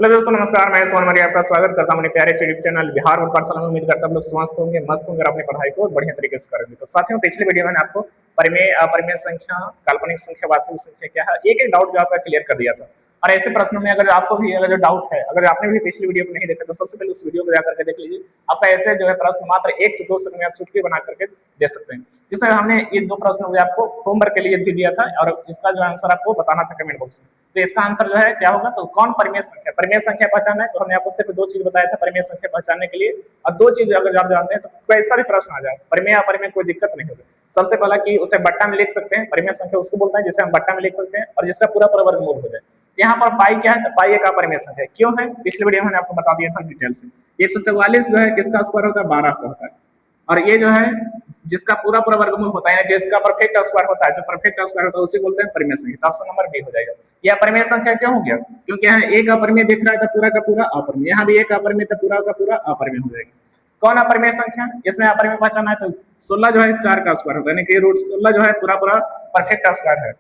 Hello दोस्तों, नमस्कार। मैं सोन मरी आपका स्वागत करता हूं अपने प्यारे से यूट्यूब चैनल बिहार बोर्ड पाठशाला में। उम्मीद करता हूं आप लोग स्वस्थ होंगे, मस्त होंगे और अपनी पढ़ाई को बढ़िया तरीके से करेंगे। तो साथियों, पिछले वीडियो में मैंने आपको परिमेय, अपरिमेय संख्या, काल्पनिक संख्या, वास्तविक संख्या क्या है, एक-एक डाउट जो आपका क्लियर कर दिया था। और ऐसे प्रश्नों में अगर आपको भी अगर जो डाउट है, अगर आपने भी पिछली वीडियो को नहीं देखा तो सबसे पहले उस वीडियो को जाकर के देख लीजिए। आपका ऐसे जो है प्रश्न मात्र 1 से 2 सेकंड में आप चुटकी बना करके दे सकते हैं। जिसमें हमने ये 2 प्रश्न जो आपको होमवर्क के लिए भी दिया था और इसका जो आंसर आपको बताना था कमेंट बॉक्स में। तो इसका आंसर जो है क्या होगा, तो कौन परिमेय संख्या, परिमेय संख्या पहचानना है। तो हमने आपको सिर्फ 2 चीज बताया था परिमेय संख्या पहचानने के लिए, और 2 चीज अगर आप जानते हैं तो कैसा भी प्रश्न आ जाए परिमेय अपरिमेय कोई दिक्कत नहीं होगी। सबसे पहला कि उसे बट्टा में लिख सकते हैं, परिमेय संख्या उसको बोलते हैं जिसे हम बट्टा में लिख सकते हैं और जिसका पूरा पूरा वर्गमूल हो जाए। यहाँ पर पाई क्या है, तो पाई एक अपरिमेय संख्या क्यों है, पिछले वीडियो में मैंने आपको बता दिया था डिटेल से। 144 जो है किसका स्क्वायर होता है, 12 का होता है। और ये जो है जिसका पूरा पूरा वर्गमूल होता है, जिसका परफेक्ट स्क्वायर होता है, जो परफेक्ट स्क्वायर होता है उसे बोलते हैं परिमेय संख्या। तो ऑप्शन नंबर बी हो जाएगा। यह अपरिमेय संख्या क्यों हो गया, क्योंकि यहाँ एक अपरिमेय दिख रहा है तो पूरा का पूरा अपरिमेय, यहाँ भी एक अपरिमेय तो पूरा का पूरा अपरिमेय हो जाएगा। कौन अपरिमेय संख्या, इसमें अपरिमेय पहचाना है तो 16 जो है 4 का स्क्वायर होता है, यानी कि रूट 16 जो है पूरा पूरा परफेक्ट स्क्वायर है।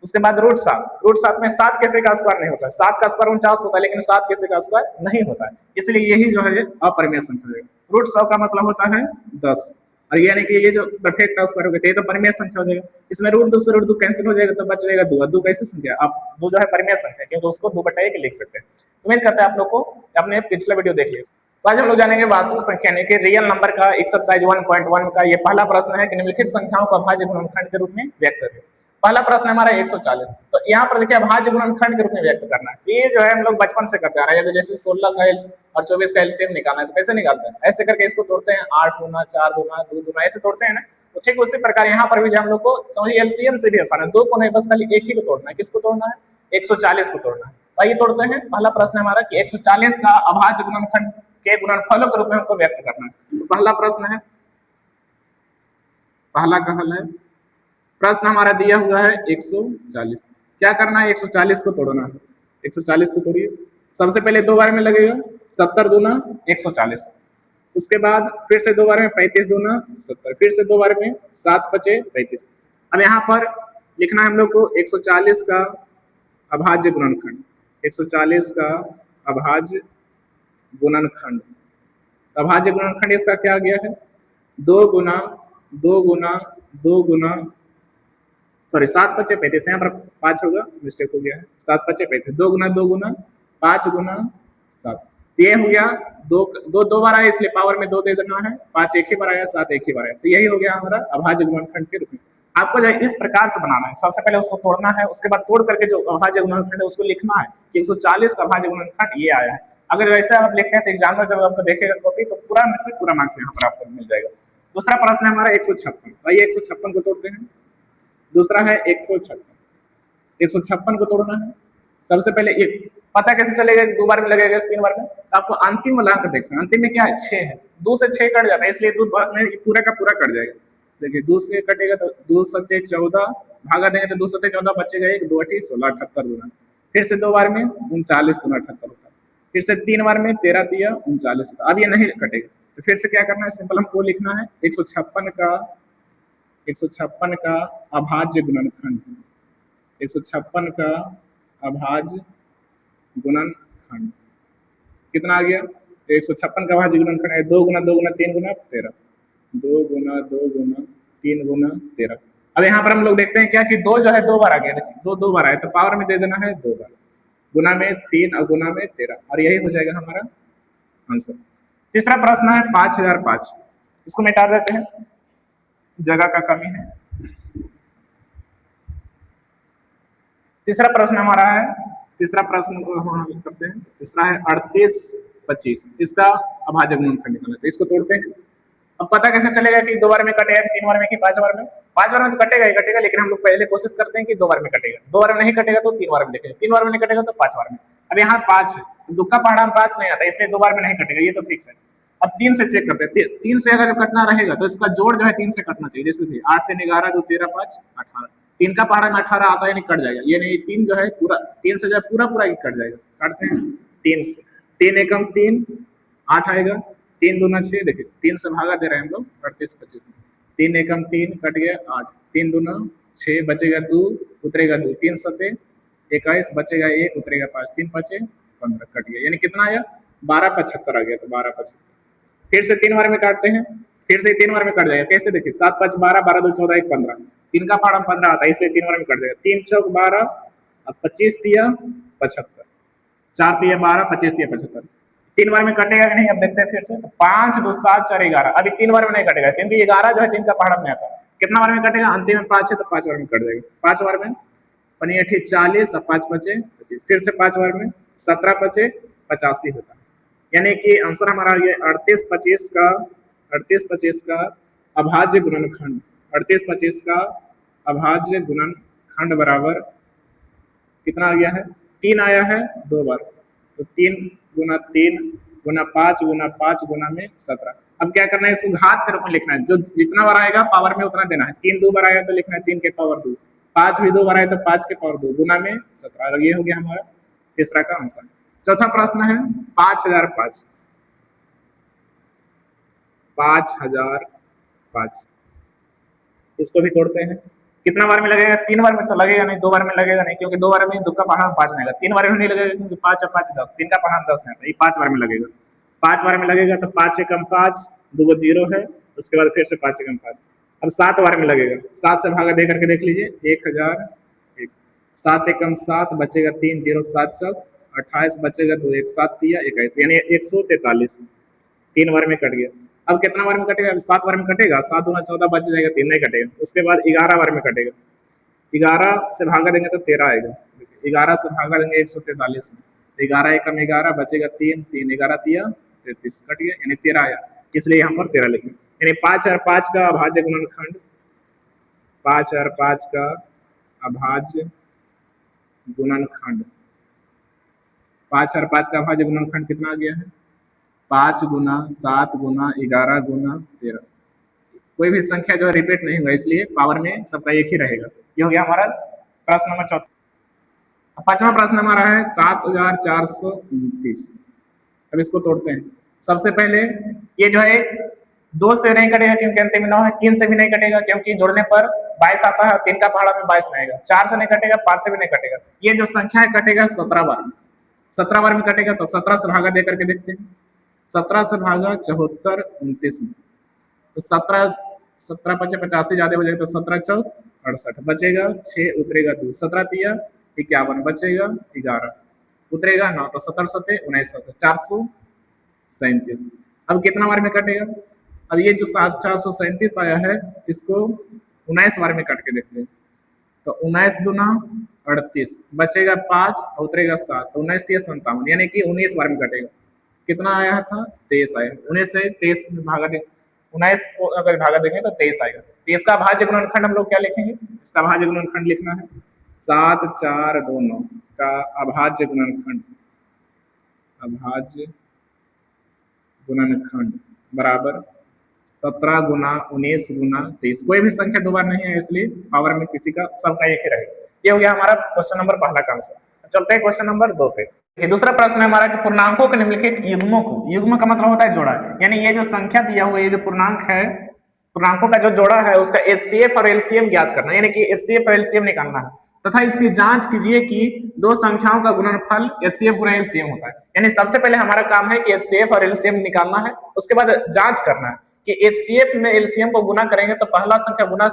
उसके बाद रूट 7 में 7 कैसे का स्क्वायर नहीं होता है, 7 का स्क्वायर 49 होता है, लेकिन 7 कैसे का स्क्वायर नहीं होता है, इसलिए यही जो है अपरिमेय संख्या है। रूट 100 का मतलब होता है 10, और ये यानी कि ये जो परफेक्ट स्क्वायर हो गए थे तो परिमेय संख्या हो जाएगा। इसमें रूट 2 से रूट 2 कैंसिल हो जाएगा तो बच जाएगा 2। 2 कैसी संख्या, आप 2 जो है परिमेय संख्या, क्योंकि उसको 2/1 लिख सकते हैं। उम्मीद करते हैं आप लोग को आपने पिछला वीडियो देख लिया। तो आज हम लोग जानेंगे वास्तविक संख्या यानी कि रियल नंबर का एक्सरसाइज 1.1 का ये पहला प्रश्न है कि निम्नलिखित संख्याओं को अभाज्य गुणनखंड के रूप में व्यक्त करें। पहला प्रश्न हमारा 140। तो यहाँ पर देखिए अभाज्य गुणनखंड के रूप में व्यक्त करना है। ये जो है हम लोग बचपन से करते आ रहे हैं, जैसे 16 का और 24 का एलसीएम निकालना है तो कैसे निकालते हैं, ऐसे करके इसको तोड़ते हैं, 8 गुना 4 गुना 2 गुना ऐसे तोड़ते हैं ना। तो ठीक उसी प्रकार यहाँ पर भी हम लोग को समझिए एलसीएम से भी आसान है, 2 को नहीं बस खाली एक ही को तोड़ना है। किसको तोड़ना है, 140 को तोड़ना है। तो आइए तोड़ते हैं। पहला प्रश्न हमारा कि 140 का अभाज्य गुणनखंड के गुणनफलों के रूप में हमको व्यक्त करना है। तो पहला प्रश्न है, पहला का हल है, प्रश्न हमारा दिया हुआ है 140। क्या करना है, 140 को तोड़ना है। 140 को तोड़िए। सबसे पहले 2 बार में लगेगा 70 दूना 140, उसके बाद फिर से 2 बार में 35 दूना 70, फिर से 2 बार में 7 पचे 35। अब यहाँ पर लिखना है हम लोग को 140 का अभाज्य गुणनखंड, 140 का अभाज्य गुणनखंड। अभाज्य गुणनखंड इसका क्या गया है, 2 गुना 2 गुना 2 गुना सॉरी 7 पचे 35, यहाँ पर 5 होगा, मिस्टेक हो गया है, 7 पचे 35, 2 गुना 2 गुना 5 गुना 7। ये हो गया, दो बार आया इसलिए पावर में 2 दे देना है, 5 एक ही बार आया, 7 एक ही बार आया। तो यही हो गया हमारा अभाज्य गुणनखंड के रूप में। आपको जो है इस प्रकार से बनाना है, सबसे पहले उसको तोड़ना है, उसके बाद तोड़ करके जो अभाज्य गुणनखंड है उसको लिखना है कि 140 का अभाज्य गुणनखंड ये आया है। अगर वैसे आप लिखते हैं तो एग्जाम में जब आपको देखेगा कॉपी तो पूरा में से पूरा मार्क्स यहाँ पर आपको मिल जाएगा। दूसरा प्रश्न है हमारा 156। आइए 156 को तोड़ते हैं। दूसरा है 156, 156 को तोड़ना है। सबसे पहले ये पता कैसे चलेगा, 2 बार में लगेगा 3 बार में, तो आपको अंतिम वाला अंक देखना। अंतिम में क्या है, 6 है, 2 से 6 कट जाता है, इसलिए 2 बार में पूरा का पूरा कट जाएगा। देखिए 2 से कटेगा तो 2 सत्ते 14, भागा देंगे तो 2 सत्ते 14 बचेगा 1, 2 8 16 78 गुना। फिर से 2 बार में 39 गुना 78 होता है, फिर से 3 बार में 13 तिया 39 होता है। अब ये नहीं कटेगा तो फिर से क्या करना है, सिंपल हमको लिखना है 156 का अभाज्य गुणनखंड, 156 का अभाज्य गुणनखंड कितना आ गया, 156 का अभाज्य गुणनखंड है 2 गुना 2 गुना 3 गुना 13, 2 गुना 2 गुना 3 गुना 13। अब यहाँ पर हम लोग देखते हैं क्या कि 2 जो है 2 बार आ गया, देखिए 2 2 बार आया तो पावर में दे देना है 2 बार, गुना में 3 और गुना में 13, और यही हो जाएगा हमारा आंसर। तीसरा प्रश्न है 5005, इसको मिटा देते हैं, जगह का कमी है। तीसरा प्रश्न हमारा है, तीसरा प्रश्न को हम करते हैं। तीसरा है 3825, इसका अभाज्य गुणनखंड निकालना है, तो इसको तोड़ते हैं। अब पता कैसे चलेगा कि 2 बार में कटेगा, 3 बार में कि 5 बार में। 5 बार में तो कटेगा ही कटेगा, लेकिन हम लोग पहले कोशिश करते हैं कि 2 बार में कटेगा। 2 बार में नहीं कटेगा तो 3 बार में देखेंगे, 3 बार में नहीं कटेगा तो 5 बार में। अब यहाँ 5 है, दुक्का पहाड़ा में 5 नहीं आता, इसलिए 2 बार में नहीं कटेगा, ये तो फिक्स है। अब 3 से चेक करते हैं, 3 से अगर कटना रहेगा तो इसका जोड़ जो है 3 से कटना चाहिए। जैसे 8 3 11 2 13 5 18, 3 का पहाड़ा में 18 आता है, नहीं कट जाएगा, ये नहीं 3 जो है पूरा 3 से जो है पूरा पूरा कट जाएगा। काटते हैं 3 से, 3 एकम 3 8 आएगा, 3 दूना 6, देखिए 3 से भागा दे रहे हैं हम लोग 3825 में, 3 एकम 3 कट गया 8, 3 दूना 6 बचेगा 2 उतरेगा 2, 3 सत्ते 21 बचेगा 1 उतरेगा 5, 3 5 15 कट गया, यानी कितना आया 1275 आ गया। तो 1275 फिर से 3 बार में काटते हैं, फिर से 3 बार में कट जाएगा। कैसे देखिए 7 5 12, 12 2 14, 1 15, 3 का पारा 15 आता है, इसलिए 3 बार में कट जाएगा। 3 चौक 12, 25 तिया 75, 4 तिया 12, 25 तिया 75। 3 बार में कटेगा कि नहीं, अब देखते हैं फिर से। 5 2 7 4 11, अभी 3 बार में नहीं कटेगा क्योंकि 11 जो है 3 का पहाड़ा में आता है। कितना बार में कटेगा, अंतिम में 5 है तो 5 बार में कट जाएगा। 5 बार में 40 और 5 बचे 25, फिर से 5 बार में 17 बचे 85 होता है। यानी कि आंसर हमारा ये 38 25 का अभाज्य गुणनखंड, 38 25 का अभाज्य गुणनखंड बराबर कितना आ गया है, 3 आया है 2 बार। तो 3 गुना 3 गुना 5 गुना 5 गुना में 17। अब क्या करना है, इसको घात के रूप में लिखना है, जो जितना बार आएगा पावर में उतना देना है। 3 2 बार आया तो लिखना है 3 के पावर 2, 5 भी 2 बार आया तो 5 के पावर 2 गुना में 17। ये हो गया हमारा तीसरा का आंसर। चौथा प्रश्न है 5005, 5005 इसको भी तोड़ते हैं। कितना बार में लगेगा, 3 बार में तो लगेगा नहीं, 2 बार में लगेगा नहीं, क्योंकि 2 बार में 2 का पहाड़ा 5 नहीं लगेगा। 3 बार में नहीं लगेगा क्योंकि 5 और 5 10, 3 का पहाड़ा 10 नहीं आता, ये 5 बार में लगेगा। 5 बार में लगेगा तो 5 एकम 5, 2 0 है, उसके बाद फिर से 5 एकम 5। अब 7 बार में लगेगा, 7 से भागा दे करके देख लीजिए, 1001, 7 एकम 7 बचेगा 3 0 7 7, 28 बचेगा 2 1 7 तिया 21, यानी 143। 3 बार में कट गया। अब कितना बार में कटेगा, 7 बार में कटेगा, 7 दूना 14 बच जाएगा, 3 नहीं कटेगा। उसके बाद 11 बार में कटेगा, 11 से भागा देंगे तो 13 आएगा, 11 से भागा देंगे 143 में, 11 एकम 11 बचेगा 3 3 11 तिया 33, कट गया, यानी 13 आया, इसलिए यहाँ पर 13 लिखें। यानी 5 और 5 का अभाज्य गुणनखंड, 5 और 5 का अभाज्य गुणनखंड, 5 और 5 का अभाज्य गुणनखंड कितना आ गया है, 5 गुना 7 गुना 11 गुना 13। कोई भी संख्या जो है रिपीट नहीं हुआ, इसलिए पावर में सबका एक ही रहेगा। ये हो गया हमारा प्रश्न नंबर 4। पांचवा प्रश्न हमारा है 7429। अब इसको तोड़ते हैं। सबसे पहले ये जो है 2 से नहीं कटेगा क्योंकि अंतिम में 9 है, 3 से भी नहीं कटेगा क्योंकि जोड़ने पर 22 आता है, 3 का पहाड़ा में 22 में आएगा, 4 से नहीं कटेगा, 5 से भी नहीं कटेगा। ये जो संख्या है कटेगा 17 बार में, 17 बार में कटेगा तो 17 से भागा दे करके देखते हैं। 17 से भागा 74 29 में, तो 17 17 पचे 85 ज्यादा हो जाएगा, तो 17 चौक 68 बचेगा, 6 उतरेगा 2, 17 तिया 51 बचेगा 11, उतरेगा 9, तो 17 सते 19 437। अब कितना बार में कटेगा, अब ये जो 437 आया है इसको 19 बार में काट के देखते हैं। तो 19 दूना 38 बचेगा 5 और उतरेगा 7, तो 19 तिया 57, यानी कि 19 बार में कटेगा। कितना आया था 23 आया, 19 से 23 में भागा दे, 19 को अगर भागा देंगे तो 23 आएगा। 23 का भाज्य गुणनखंड हम लोग क्या लिखेंगे, इसका भाज्य गुणनखंड लिखना है 7429 का अभाज्य गुणनखंड, अभाज्य गुणनखंड बराबर 17 गुना 19 गुना 23। कोई भी संख्या 2 बार नहीं है, इसलिए पावर में किसी का सबका एक ही रहेगा। ये हो गया हमारा क्वेश्चन नंबर पहला का आंसर। चलते हैं क्वेश्चन नंबर 2 पे। दूसरा प्रश्न है हमारा कि पूर्णांकों के निम्नलिखित युग्मों को, युग्म का मतलब होता है जोड़ा, यानी ये जो संख्या दिया हुआ है, ये जो पूर्णांक है, पूर्णांकों का जो जोड़ा है उसका एचसीएफ और एलसीएम ज्ञात करना, यानी कि एचसीएफ और एलसीएम निकालना है, तथा इसकी जांच कीजिए कि दो संख्याओं का गुणनफल एचसीएफ गुना एलसीएम होता है। यानी सबसे पहले हमारा काम है कि एचसीएफ और एलसीएम निकालना है, उसके बाद जांच करना है कि एचसीएफ में एलसीएम को गुना करेंगे तो पहला संख्या गुना,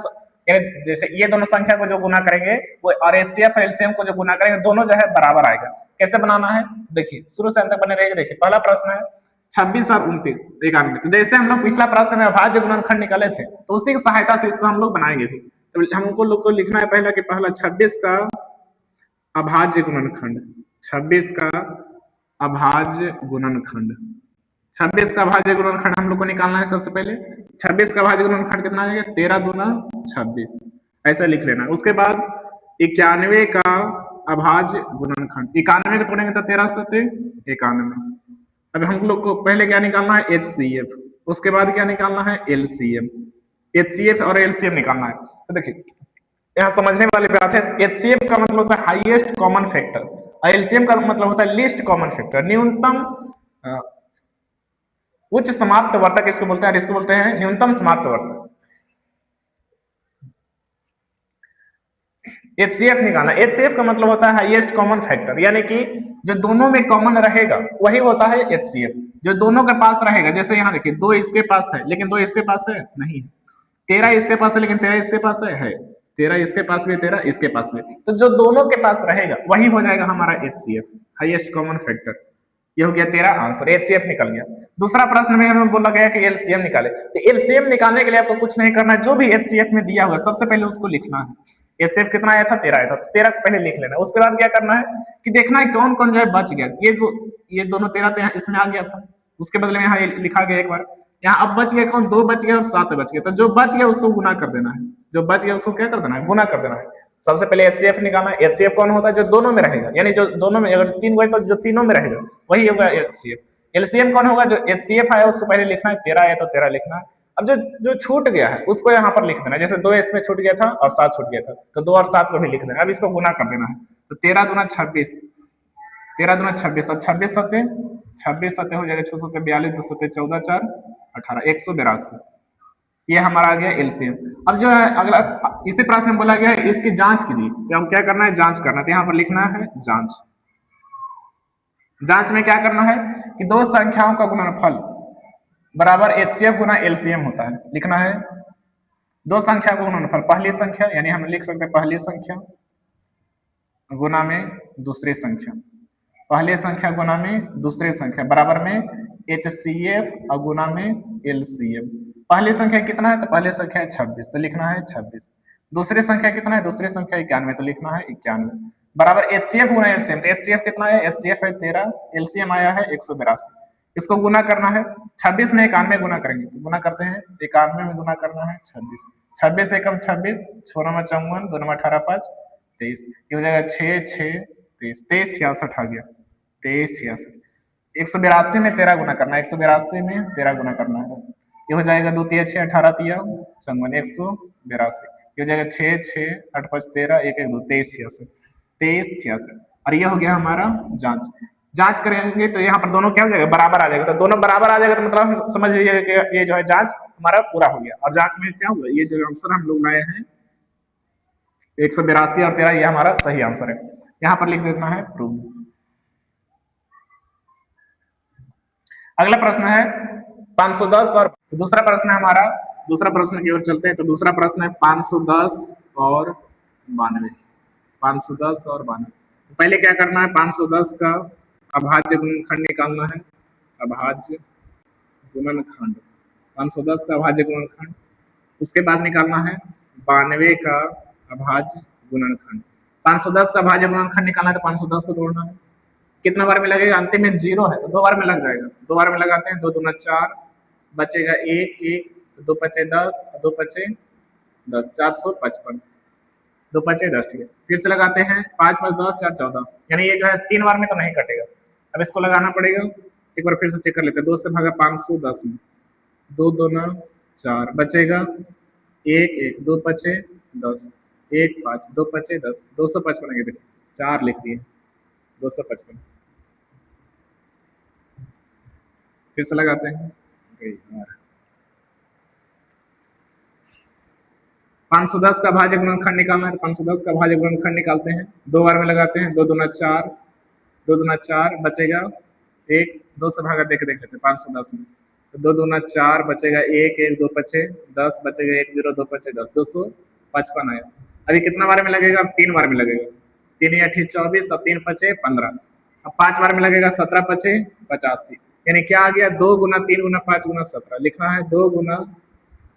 यानी जैसे ये दोनों संख्या को जो गुना करेंगे वो और एचसीएफ और एलसीएम को जो गुना करेंगे दोनों जो है बराबर आएगा। कैसे बनाना है देखिए, शुरू से अंत तक बने रहेगा। देखिए पहला प्रश्न है 26 और 29 91। तो जैसे हम लोग पिछला प्रश्न में अभाज्य गुणनखंड निकाले थे, तो उसी की सहायता से इसको हम लोग बनाएंगे भी। तो हमको लोग को लिखना है पहला कि पहला 26 का अभाज्य गुणनखंड, 26 का अभाज्य गुणनखंड, 26 का अभाज्य गुणनखंड हम लोग को निकालना है। सबसे पहले 26 का अभाज्य गुणनखंड कितना आ जाएगा 13 गुना 26, ऐसा लिख लेना। उसके बाद 91 का अभाज्य गुणनखंड, 91 को तोड़ेंगे तो 13 सते 91। अब हम लोग को पहले क्या निकालना है एचसीएफ, उसके बाद क्या निकालना है एलसीएम, एचसीएफ और एलसीएम निकालना है। तो देखिए यहाँ समझने वाली बात है, एचसीएफ का मतलब होता है हाईएस्ट कॉमन फैक्टर और एलसीएम का मतलब होता है लीस्ट कॉमन फैक्टर, न्यूनतम उच्च समाप्त वर्तक इसको बोलते हैं, इसको बोलते हैं न्यूनतम समाप्त वर्तक। HCF निकालना। HCF का मतलब होता है हाईएस्ट कॉमन फैक्टर, यानी कि जो दोनों में कॉमन रहेगा वही होता है HCF। जो दोनों के पास रहेगा, जैसे यहाँ देखिए 2 इसके पास है लेकिन 2 इसके पास है नहीं, 13 इसके पास है लेकिन 13 इसके पास है, 13 इसके पास भी 13 इसके पास भी, तो जो दोनों के पास रहेगा वही हो जाएगा हमारा HCF, हाईएस्ट कॉमन फैक्टर। ये हो गया तेरा आंसर, HCF निकल गया। दूसरा प्रश्न में हमें बोला गया कि LCM निकाले, तो LCM निकालने के लिए आपको कुछ नहीं करना है, जो भी HCF में दिया हुआ सबसे पहले उसको लिखना है। HCF कितना आया था 13 आया था, 13 को पहले लिख लेना। उसके बाद क्या करना है कि देखना है कौन कौन जो है बच गया। ये दोनों 13 तो इसमें आ गया था, उसके बदले में यहाँ लिखा गया एक बार, यहाँ अब बच गया कौन, 2 बच गया और 7 बच गया, तो जो बच गया उसको गुना कर देना है, जो बच गया उसको क्या कर देना है, गुना कर देना है। सबसे पहले HCF निकालना है। HCF कौन होता है, जो दोनों में रहेगा, यानी जो दोनों में अगर 3 हुए तो जो तीनों में रहेगा वही होगा HCF। LCM कौन होगा, जो HCF आया उसको पहले लिखना है, 13 आया तो 13 लिखना है। अब जो जो छूट गया है उसको यहाँ पर लिख देना है, जैसे 2 इसमें छूट गया था और 7 छूट गया था, तो 2 और 7 को भी लिख देना। अब इसको गुना कर देना है, तो 13 दूना 26, 13 दूना 26 और 26 सत्ते 26 हो जाएगा 6 सत्ते 42, 2 सत्ते 14, 4 18, 182। ये हमारा आ गया LCM। अब जो है अगला इसी प्रश्न में बोला गया है इसकी जांच कीजिए, तो हम क्या करना है, जांच करना है, तो यहाँ पर लिखना है जांच। जांच में क्या करना है कि दो संख्याओं का गुणनफल बराबर HCF गुना LCM होता है, लिखना है दो संख्या का गुणनफल, पहली संख्या यानी हम लिख सकते हैं पहली संख्या गुना में दूसरी संख्या, पहली संख्या गुना में दूसरी संख्या बराबर में HCF और गुना में LCM। पहली संख्या कितना है, तो पहली संख्या है 26, तो लिखना है 26। दूसरी संख्या कितना है, दूसरी संख्या 91, तो लिखना है 91 बराबर HCF गुना LCM। तो HCF कितना है, HCF है 13, LCM आया है 182। इसको गुना करना है, 26 में 91 गुना करेंगे, तो गुना करते हैं 91 में गुना करना है 26, 26 एकम 26, 6 नमा 54, 2 नमा 18, 5 23, ये हो जाएगा 6 6 23, 23 66 आ गया, 23 66। 182 में 13 गुना करना है, 182 में 13 गुना करना है, ये हो जाएगा 2 3 6 18 3 54, 182, ये हो जाएगा 6 6 8 5 13 1 1 2 23 66, 23 66। और ये हो गया हमारा जांच। जांच करेंगे तो यहाँ पर दोनों क्या हो जाएगा, बराबर आ जाएगा, तो दोनों बराबर आ जाएगा तो मतलब समझ लीजिए कि ये जो है जांच हमारा पूरा हो गया। और जांच में क्या हुआ, ये जो आंसर हम लोग लाए हैं 182 और 13, ये हमारा सही आंसर है। यहाँ पर लिख देना है प्रूव। अगला प्रश्न है 510 और दूसरा प्रश्न है हमारा, दूसरा प्रश्न की ओर चलते हैं। तो दूसरा प्रश्न है 510 और 92, 510 और 92। तो पहले क्या करना है, 510 का अभाज्य गुणनखंड निकालना है, अभाज्य गुणनखंड 510 का अभाज्य गुणनखंड। उसके बाद निकालना है 92 का अभाज्य गुणनखंड। 510 का अभाज्य गुणनखंड निकालना है तो 510 को तोड़ना है, कितना बार में लगेगा, अंतिम में 0 है तो 2 बार में लग जाएगा, 2 बार में लगाते हैं, 2 दूना 4 बचेगा 1 1, 2 पचे 10, 2 पचे 10, 455, 2 पचे 10, ठीक है। फिर से लगाते हैं 5 5 10 4 14, यानी ये जो है 3 बार में तो नहीं कटेगा, अब इसको लगाना पड़ेगा। एक बार फिर से चेक कर लेते हैं, 2 से भागा 510 में, 2 दूना 4 बचेगा 1 1, 2 पचे 10, 1 5, 2 पचे 10, 255, ये देखिए 4 लिख दिए 255। फिर से लगाते हैं 510 का भाज्य गुणनखंड निकालना है, तो 510 का भाज्य गुणनखंड निकालते हैं, 2 बार में लगाते हैं, 2 दूना 4, 2 दूना 4 बचेगा 1, 2 से भागा देख लेते हैं 510 में, तो 2 दूना 4 बचेगा 1 1, 2 पचे 10 बचेगा 1 0, 2 पचे 10, 255 आया। अभी कितना बार में लगेगा, अब 3 बार में लगेगा, 3 8 24 और 3 पचे 15, अब 5 बार में लगेगा 17 पचे 85, यानी क्या आ गया, 2 गुना 3 गुना 5 गुना 17, लिखना है 2 गुना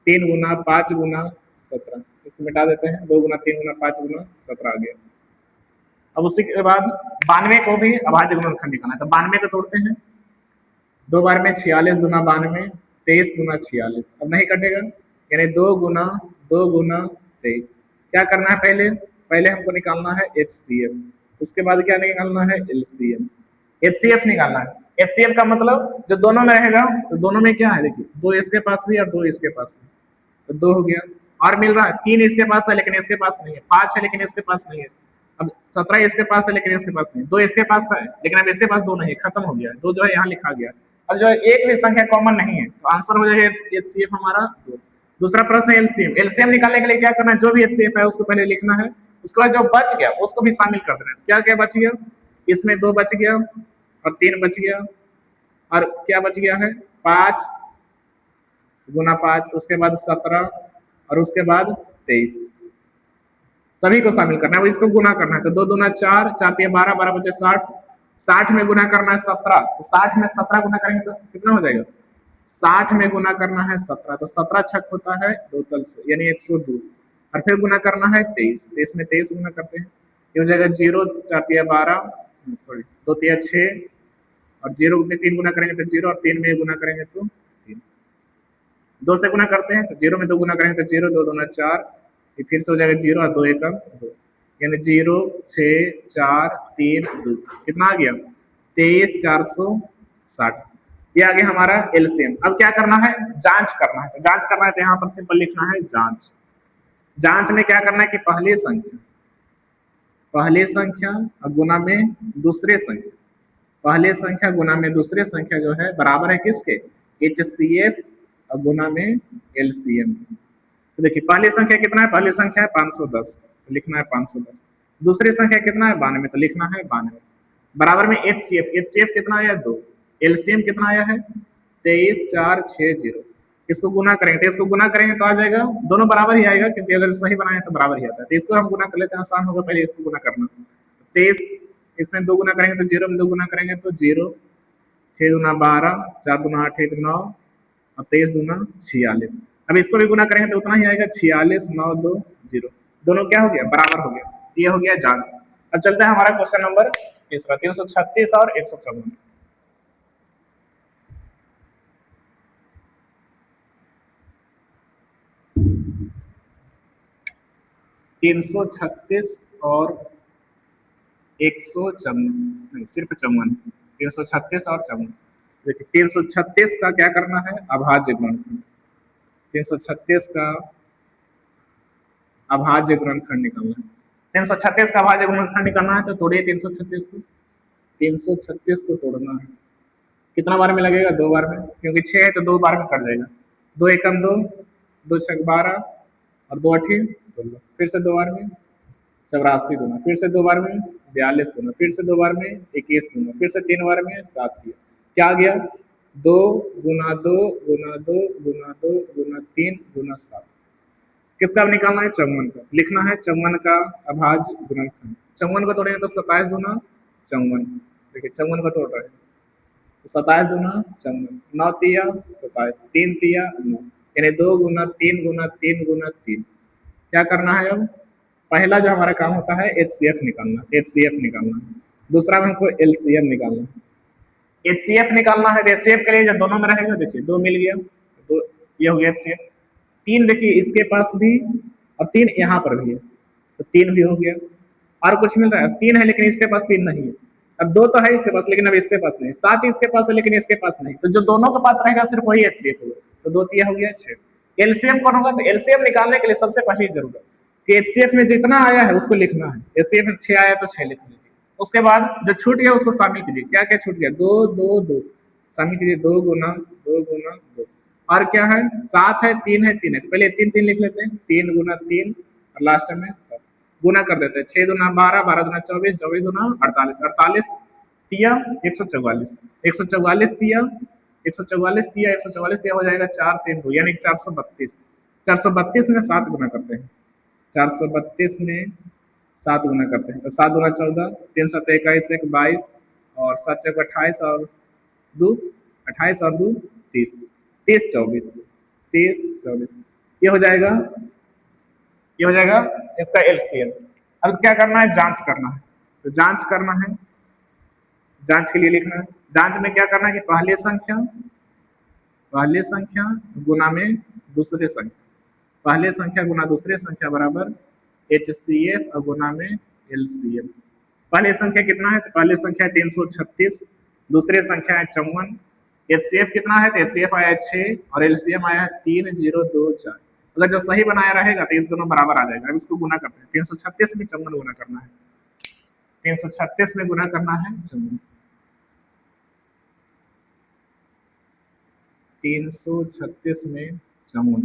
3 गुना 5 गुना 17, इसको मिटा देते हैं, 2 गुना 3 गुना 5 गुना 17 आ गया। अब उसी के बाद 92 को भी अभाज्य गुणनखंड निकालना है, तो 92 को तोड़ते हैं, 2 बार में 46 दूना 92, 23 दूना 46, अब नहीं कटेगा, यानी 2 गुना 23। क्या करना है, पहले हमको निकालना है HCF, उसके बाद क्या निकालना है LCM। HCF निकालना है, HCF का मतलब जो दोनों में रहेगा, तो दोनों में क्या है देखिए, 2 इसके पास भी और 2 इसके पास भी, तो 2 हो गया, और मिल रहा है 3 इसके पास है लेकिन इसके पास नहीं है, 5 है लेकिन इसके पास नहीं है, अब 17 इसके पास है लेकिन इसके पास नहीं, 2 इसके पास है लेकिन अब इसके पास 2 नहीं, खत्म हो गया, 2 जो है यहाँ लिखा गया। अब जो है एक भी संख्या कॉमन नहीं है, तो आंसर हो जाएगा HCF हमारा 2। दूसरा प्रश्न LCM। LCM निकालने के लिए क्या करना है, जो भी HCF है उसको पहले लिखना है, उसके बाद जो बच गया उसको भी शामिल कर देना है। क्या क्या बच गया, इसमें 2 बच गया और 3 बच गया और क्या बच गया है 5 गुना 5, उसके बाद 17 और उसके बाद 23, सभी को शामिल करना है, इसको गुना करना है। तो 2 दूना 4, 4 तिया 12, 12 बचे 60, 60 में गुना करना है 17, तो 60 में 17 गुना करेंगे तो कितना हो जाएगा, 60 में गुना करना है 17, तो 17 छक होता है 2 तल से यानी 102 और फिर गुना करना है 23, 23 में 23 गुना करते हैं, ये हो जाएगा 0, 4 तिया 12, सॉरी 2 तिया 6 और 0 में 3 गुना करेंगे तो 0 और 3 में गुना करेंगे तो 3, 2 से गुना करते हैं तो 0 में 2 गुना करेंगे तो 0, 2 दूना 4, ये फिर से हो जाएगा 0 और 2 एकम 2, यानी 0, 6, 4, 3, 2, कितना आ गया 23,460, ये आ गया हमारा एलसीएम। अब क्या करना है, जांच करना है, तो जांच करना है तो यहाँ पर सिंपल लिखना है जांच। जांच में क्या करना है कि पहली संख्या गुना में दूसरे संख्या, पहले संख्या गुना में दूसरे संख्या जो है बराबर है किसके, HCF और गुना में LCM। तो देखिए पहली संख्या कितना है, पहली संख्या है 510, तो लिखना है 510, दूसरी संख्या कितना है 92, तो लिखना है 92, बराबर में HCF कितना आया 2, LCM कितना आया है 23,460, इसको गुना करेंगे तो इसको गुना करेंगे तो आ जाएगा दोनों बराबर ही आएगा, क्योंकि अगर सही बनाए तो बराबर ही आता है, तो इसको हम गुना कर लेते हैं, आसान होगा, पहले इसको गुना करना, 23 इसमें 2 गुना करेंगे तो 0 में 2 गुना करेंगे तो 0, 6 दूना 12, 4 दूना 8, 1 9 और 23 दूना 46, अब इसको भी गुना करेंगे तो उतना ही आएगा 46, 9, 2, 0, दोनों क्या हो गया बराबर हो गया, ये हो गया जांच। अब चलते हैं हमारा क्वेश्चन नंबर तीसरा, 336 और 154। 336 और 154, नहीं सिर्फ 54, 336 और 54। देखिए 336 का क्या करना है, अभाज्य गुणनखंड, 336 का अभाज्य गुणनखंड निकालना है, 336 का अभाज्य गुणनखंड निकालना है तो तोड़िए 336 को, 336 को तोड़ना है, कितना बार में लगेगा 2 बार में, क्योंकि 6 है तो 2 बार में कट जाएगा, 2 एकम 2, 2 छक 12 और 2 अठी 16, फिर से 2 बार में 84 दूना, फिर से 2 बार में 42 दूना, फिर से 2 बार में 21 दूना, फिर से 3 बार में 7 दिया, क्या आ गया 2 गुना 2 गुना 2 गुना 2 गुना 3 गुना 7, किसका निकालना है 54 का, लिखना है 54 का अभाज्य गुणनखंड, 54 को तोड़ेंगे तो 27 दूना 54, देखिए 54 को तोड़ रहे हैं, 27 दूना 54, 9 तिया 27, 3 तिया 9, यानी 2 गुना 3 गुना 3 गुना 3, क्या करना है अब, पहला जो हमारा काम होता है HCF निकालना, HCF निकालना, दूसरा में हमको LCM निकालना है, HCF निकालना है, HCF के लिए जो दोनों में रहेगा, देखिए 2 मिल गया, तो ये हो गया HCF, 3 देखिए इसके पास भी और 3 यहाँ पर भी है, तो 3 भी हो गया, और कुछ मिल रहा है, 3 है लेकिन इसके पास 3 नहीं है, अब 2 तो है इसके पास लेकिन अब इसके पास नहीं, 7 इसके पास है लेकिन इसके पास नहीं, तो जो दोनों के पास रहेगा सिर्फ वही HCF होगा, तो 2 तिया हो गया 6, LCM कौन होगा, तो LCM निकालने के लिए सबसे पहली जरूरत कि HCF में जितना आया है उसको लिखना है, HCF में 6 आया तो 6 लिख लीजिए, उसके बाद जो छूट गया उसको शामिल कीजिए, क्या क्या छूट गया 2 2 2, शामिल कीजिए 2 गुना 2 गुना 2, और क्या है 7 है 3 है 3 है, तो पहले 3 3 लिख लेते हैं, 3 गुना 3 और लास्ट में 7 गुना कर देते हैं, 6 दूना 12, 12 दूना 24, 24 दूना 48, 48 तिया 144, 144 तिया 144 तिया 144 तिया हो जाएगा 4 3 2 यानी 432, 432 में 7 गुना करते हैं, 432 में 7 गुना करते हैं, तो 7 दूना 14, 3 7 21 1 22 और 7 चौक 28 और 2 28 और 2 30, 30 24, 30 24, ये हो जाएगा, ये हो जाएगा इसका LCM। अब क्या करना है, जांच करना है, तो जांच करना है, जांच के लिए लिखना है, जांच में क्या करना है कि पहली संख्या गुना में दूसरे संख्या, पहले संख्या गुना दूसरे संख्या बराबर HCF और गुना में LCM। पहली संख्या कितना है, तो पहली संख्या है 336, दूसरी संख्या है 54, HCF कितना है, तो HCF आया 6 और LCM आया है 3024, अगर जो सही बनाया रहेगा तो ये दोनों बराबर आ जाएगा। अब इसको गुना करते हैं, 336 में 54 गुना करना है, 336 में गुना करना है 54, 336 में 54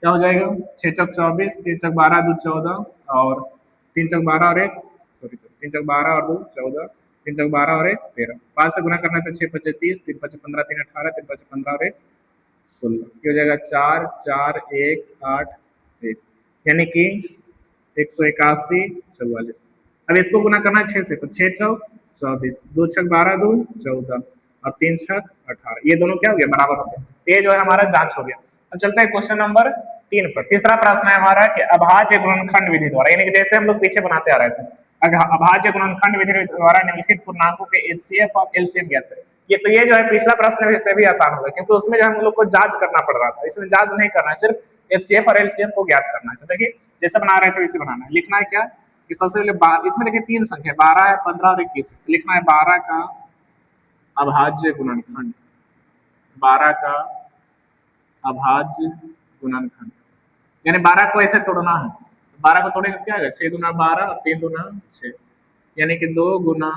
क्या हो जाएगा, 6 चौक 24, 3 चौक 12 2 14 और 3 चौक 12 और 1 सॉरी 3 चौक 12 और 2 14, 3 चौक 12 और 1 13, 5 से गुना करना है तो 6 5 30, 3 5 15, 3 18, 3 5 15 और 1 16, ये हो जाएगा 4 4 1 8 1, यानी कि 181 44। अब इसको गुना करना है 6 से, तो 6 चौक 24, 2 छक 12 2 14 और 3 छक 18, ये दोनों क्या हो गया बराबर हो गया। ये जो है हमारा जांच हो गया। अब चलते हैं क्वेश्चन नंबर 3 पर। तीसरा प्रश्न है हमारा कि अभाज्य गुणनखंड विधि द्वारा, यानी कि जैसे हम लोग पीछे बनाते आ रहे थे, अभाज्य गुणनखंड विधि द्वारा निम्नलिखित पूर्णांकों के एचसीएफ और एलसीएम ज्ञात करें। ये जो है पिछला प्रश्न है, इससे भी आसान होगा क्योंकि उसमें जो हम लोग को जांच करना पड़ रहा था, इसमें जांच नहीं करना है, सिर्फ एचसीएफ और एलसीएम को ज्ञात करना है। तो देखिए जैसे बना रहे थे वैसे बनाना है। लिखना है क्या कि सबसे पहले इसमें देखिए 3 संख्या 12 है 15 और 21, लिखना है 12 का अभाज्य गुणनखंड, 12 का अभाज्य गुणनखंड, यानी 12 को ऐसे तोड़ना है, 12 को तोड़ेंगे तो क्या आएगा 6 दूना 12 और 3 दूना 6, यानी कि 2 गुना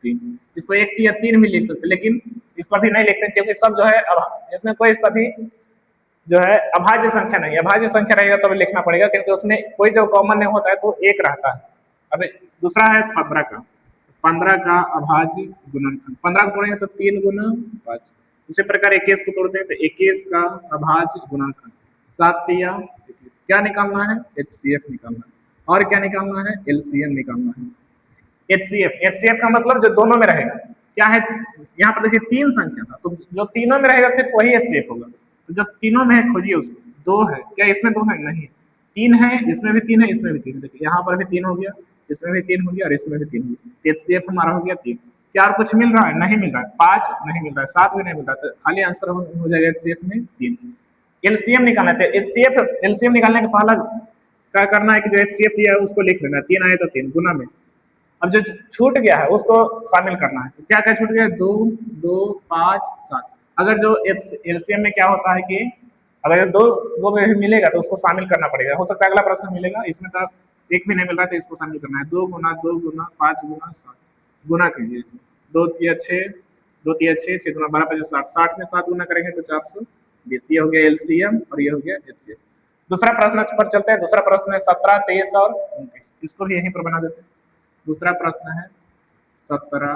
3। इसको 1 या 3 भी लिख सकते, लेकिन इसको भी नहीं लिखते क्योंकि सब जो है इसमें कोई सभी जो है अभाज्य संख्या नहीं है। अभाज्य संख्या रहेगा तो लिखना पड़ेगा क्योंकि उसमें कोई जो कॉमन नहीं होता है तो 1 रहता है। अब दूसरा है 15 का अभाज्य गुणनखंड, 15 को तोड़ेंगे तो 3 गुना 5। उसी प्रकार 21 को तोड़ते हैं तो 21 का अभाज्य गुणनखंड, 7 या 21। क्या निकालना है एचसीएफ निकालना है, और क्या निकालना है एलसीएम निकालना है। एचसीएफ का मतलब जो दोनों में रहेगा, क्या है यहाँ पर देखिए 3 संख्या था तो जो तीनों में रहेगा सिर्फ वही एचसीएफ होगा। तो जो तीनों में है खोजिए उसको, 2 है क्या इसमें 2 है नहीं, 3 है इसमें भी 3 है इसमें भी 3 है, देखिए यहाँ पर भी 3 हो गया, इसमें भी 3 हो गया और इसमें भी 3 हो गया। एचसीएफ हमारा हो गया 3। क्या और कुछ मिल रहा है नहीं मिल रहा है, 5 नहीं मिल रहा है, 7 भी नहीं मिल रहा है, तो खाली आंसर हो जाएगा एचसीएफ में 3। एलसीएम निकालना है, एलसीएम निकालने के पहला क्या करना है कि जो एचसीएफ दिया है उसको लिख लेना है, 3 आए तो 3 गुना में। अब जो छूट गया है उसको शामिल करना है, तो क्या क्या छूट गया 2 2 5 7। अगर जो एलसीएम में क्या होता है कि अगर दो में मिलेगा तो उसको शामिल करना पड़ेगा। हो सकता है अगला प्रश्न मिलेगा इसमें तो एक भी नहीं मिल रहा है तो इसको शामिल करना है। 2 गुना 5 गुना 7 गुना कीजिए इसमें, 2 तिया 6 2 तिया 6 6 गुना 12 5 60, 60 में 7 गुना करेंगे तो 420। ये हो गया एलसीएम और ये हो गया एचसीएफ। दूसरा प्रश्न पर चलते हैं। दूसरा प्रश्न है 17 23 और 29, इसको भी यहीं पर बना देते हैं। दूसरा प्रश्न है 17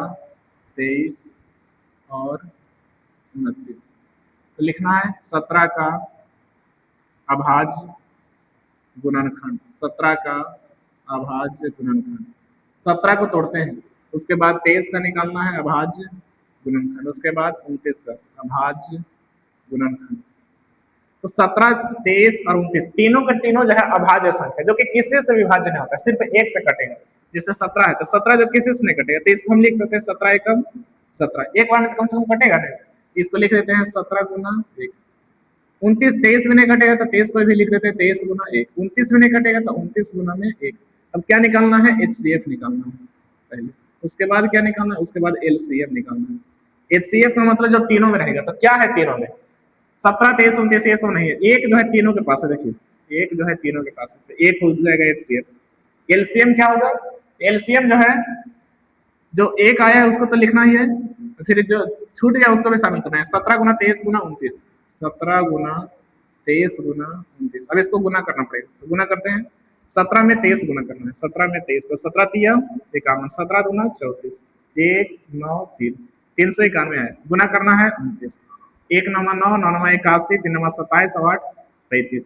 23 और 29, तो लिखना है 17 का अभाज्य गुणनखंड, 17 का अभाज्य गुणनखंड। 17 को तोड़ते हैं, उसके बाद 23 का निकालना है अभाज्य गुणनखंड, उसके बाद 29 का अभाज्य गुणनखंड। तो 17 23 और 29 तीनों के तीनों जो है अभाज्य संख्या, जो कि किसी से विभाज्य नहीं होता है, सिर्फ 1 से कटेगा। जैसे 17 है तो 17 जो किसी से नहीं कटेगा तो इसको हम लिख सकते हैं 17 एकम 17, एक बार में कम से कम कटेगा नहीं, इसको लिख देते हैं 17 गुना 1। 29 23 में नहीं कटेगा तो 23 को भी लिख देते हैं 23 गुना 1। 29 में नहीं कटेगा तो 29 गुना में 1। अब क्या निकालना है एचसीएफ निकालना है पहले, उसके बाद क्या निकालना है, उसके बाद एलसीएफ निकालना है। एचसीएफ का मतलब जो तीनों में रहेगा, तो क्या है तीनों में 17 23 29 ये सब नहीं है, एक जो है तीनों के पास है, देखिए एक जो है तीनों के पास है, तो एक हो जाएगा एचसीएफ। एलसीएम क्या होगा, एलसीएम जो है जो एक आया है उसको तो लिखना ही है, फिर जो छूट गया उसको भी शामिल करना है। 17 गुना 23 गुना 29, 17 गुना 23 गुना 29। अब इसको गुना करना पड़ेगा, तो गुना करते हैं 17 में 23 गुना करना है, 17 में 23 तो 17 तिया 51, 17 गुना 34 1 9 3 391 है, गुना करना है 29, 1 9 9 9 9 81 3 9 27 और 8 35।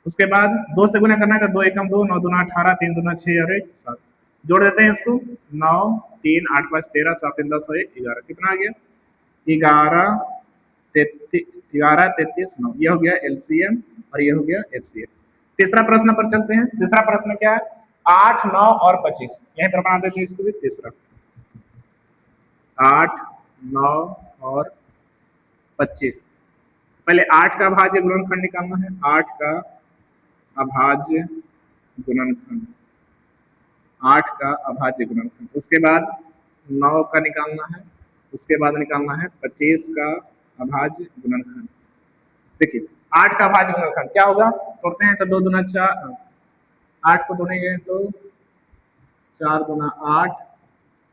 उसके बाद 2 से गुना करना है तो 2 एकम 2 9 दूना 18 3 दूना 6 और 1 7, जोड़ देते हैं इसको 9 3 8 5 13 7 3 10 और 1 11, कितना आ गया 11 33 9। ये हो गया एलसीएम और ये हो गया एचसीएफ। तीसरा प्रश्न पर चलते हैं। तीसरा प्रश्न क्या है 8 9 और 25, यहीं पर बना देते हैं इसको भी। तीसरा 8 9 और 25, पहले 8 का अभाज्य गुणनखंड निकालना है, 8 का अभाज्य गुणनखंड, 8 का अभाज्य गुणनखंड। उसके बाद 9 का निकालना है, उसके बाद निकालना है 25 का अभाज्य गुणनखंड। देखिए 8 का अभाज्य गुणनखंड क्या होगा, तोड़ते हैं तो 2 दूना 4, 8 को तोड़ेंगे तो 4 गुना 8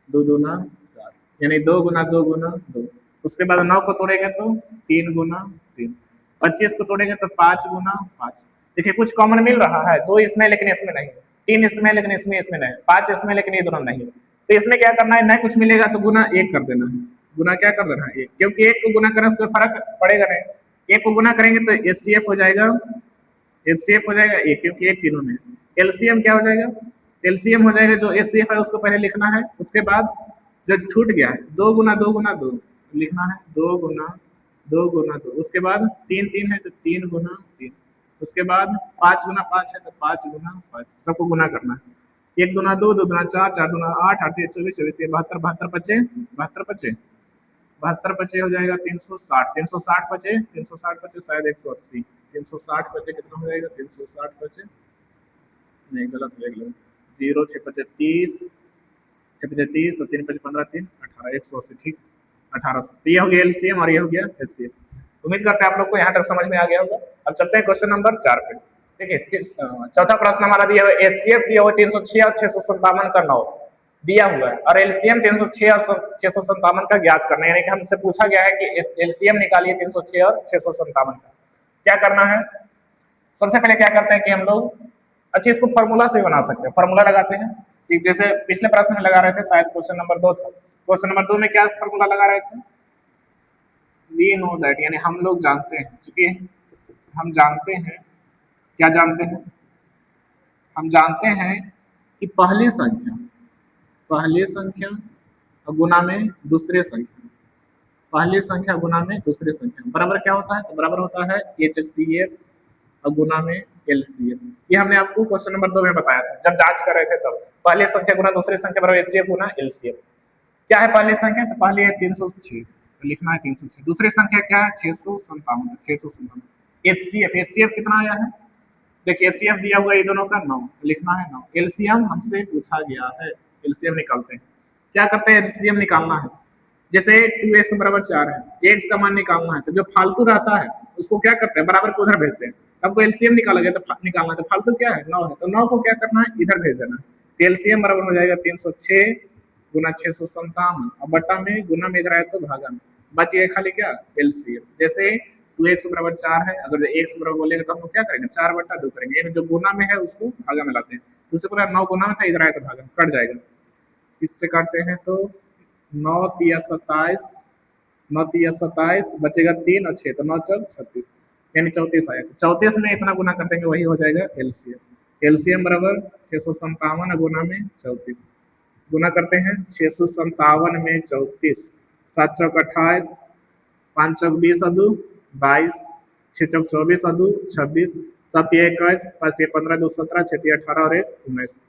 2 दूना 4, यानी 2 गुना 2 गुना 2। उसके बाद 9 को तोड़ेंगे तो 3 गुना 3, 25 को तोड़ेंगे तो 5 गुना 5। देखिए कुछ कॉमन मिल रहा है, 2 इसमें लेकिन इसमें नहीं, 3 इसमें लेकिन इसमें नहीं, 5 इसमें लेकिन ये दोनों नहीं। तो इसमें क्या करना है, न कुछ मिलेगा तो गुना 1 कर देना है, गुना क्या कर देना है 1, क्योंकि 1 को गुना करने से कोई फर्क पड़ेगा नहीं। 1 को गुना करेंगे तो एचसीएफ हो जाएगा, एचसीएफ हो जाएगा 1, क्योंकि 1 तीनों में। एलसीएम क्या हो जाएगा, एलसीएम हो जाएगा जो एचसीएफ है उसको पहले लिखना है, उसके बाद जो छूट गया है 2 गुना 2 गुना 2 लिखना है, 2 गुना 2 गुना 2, उसके बाद 3 3 है तो 3 गुना 3, उसके बाद 5 गुना 5 है तो 5 गुना 5, सबको गुना करना है। 1 दुना 2, 2 दुना 4, 4 दुना 8, 8 24, 24 72, 72 पचे 72 पचे 72 पचे हो जाएगा 360, 360 पचे 360 पचे शायद 180, 360 पचे कितना हो जाएगा 360 पचे नहीं गलत हो गया, 0 6 पचे 30, 6 पचे 30 तो 3 पचे 15 3 18 180, ठीक 1800। तो ये हो गया एलसीएम और ये हो गया एचसीएफ। उम्मीद करते हैं आप लोग को यहाँ तक समझ में आ गया होगा। अब चलते हैं क्वेश्चन नंबर 4 पे। देखिए चौथा प्रश्न हमारा दिया हुआ है, एचसीएफ दिया हुआ 306 और 657 का 9 दिया हुआ है और एलसीएम 306 और 657 का ज्ञात करना है, यानी कि हमसे पूछा गया है कि एलसीएम निकालिए 306 और 657 का। क्या करना है, सबसे पहले क्या करते हैं कि हम लोग अच्छा इसको फॉर्मूला से भी बना सकते हैं, फॉर्मूला लगाते हैं, जैसे पिछले प्रश्न में लगा रहे थे, शायद क्वेश्चन नंबर 2 था। क्वेश्चन नंबर 2 में क्या फॉर्मूला लगा रहे थे, वी नो दैट, यानी हम लोग जानते हैं, चूंकि हम जानते हैं, क्या जानते हैं, हम जानते हैं कि पहली संख्या गुना में दूसरे संख्या, पहली संख्या गुना में दूसरे संख्या बराबर क्या होता है, तो बराबर होता है एचसीएफ और गुना में एलसीएफ। ये हमने आपको क्वेश्चन नंबर 2 में बताया था जब जांच कर रहे थे, तब पहली संख्या गुना दूसरी संख्या बराबर एचसीएफ गुना एलसीएफ। क्या है पहली संख्या, तो पहली है 306, तो लिखना है 306। दूसरी संख्या क्या है 657, 657। एचसीएफ कितना आया है, देखिए एचसीएफ दिया हुआ ये दोनों का 9, लिखना है 9। एलसीएम हमसे पूछा गया है, एलसीएम निकालते हैं। क्या करते हैं, एलसीएम निकालना है, जैसे 2x बराबर 4 है, x का मान निकालना है, तो जो फालतू रहता है उसको क्या करते हैं, बराबर को उधर भेजते हैं। आपको एलसीएम निकाला गया तो निकालना है, तो फालतू क्या है 9 है, तो 9 को क्या करना है, इधर भेज देना है। एलसीएम बराबर हो जाएगा 306 गुना 657 और बट्टा में गुना में इधर आए तो भागा में, बचिए खाली क्या एलसीएम। जैसे 2x बराबर 4 है, अगर x बराबर बोलेंगे तो हम लोग क्या करेंगे 4/2 करेंगे, यानी जो गुना में है उसको भागा में लाते हैं। दूसरे पूरा 9 गुना में था, इधर आए तो भागा कट जाएगा। इससे काटते हैं तो 9 तिया 27, 9 तिया 27 बचेगा 3 और 6 तो 9 चौक 36, यानी 34 आया। 34 में इतना गुना कर देंगे वही हो जाएगा एलसीएम। एलसीएम बराबर 657 गुना में 34, गुना करते हैं 657 में 34, 7 चौक 28, 5 चौक 20 और 2 22, 6 चौक 24 और 2 26, 7 21, 5 15 2 17, 6 18 और 1 19,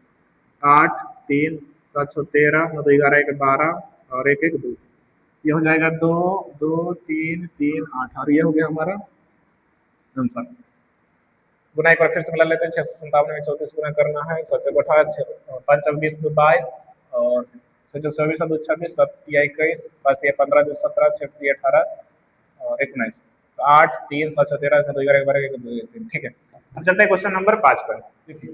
8 3 7 13 9 11 1 12 और 1 1 2, ये हो जाएगा 2 2 3 3 8 और ये हो गया हमारा आंसर। गुना एक बार फिर से मिला लेते हैं, 657 में 34 गुना करना है, 7 चौक 28, 5 चौक 20 2 22 और 6 चौक 24 और 2 26, 7 तिया 21, 5 तिया 15 2 17, 6 तिया 18 और 1 19, 8 3 7 13 9 11 12 1 2 3, ठीक है। अब चलते हैं क्वेश्चन नंबर 5 पर। देखिए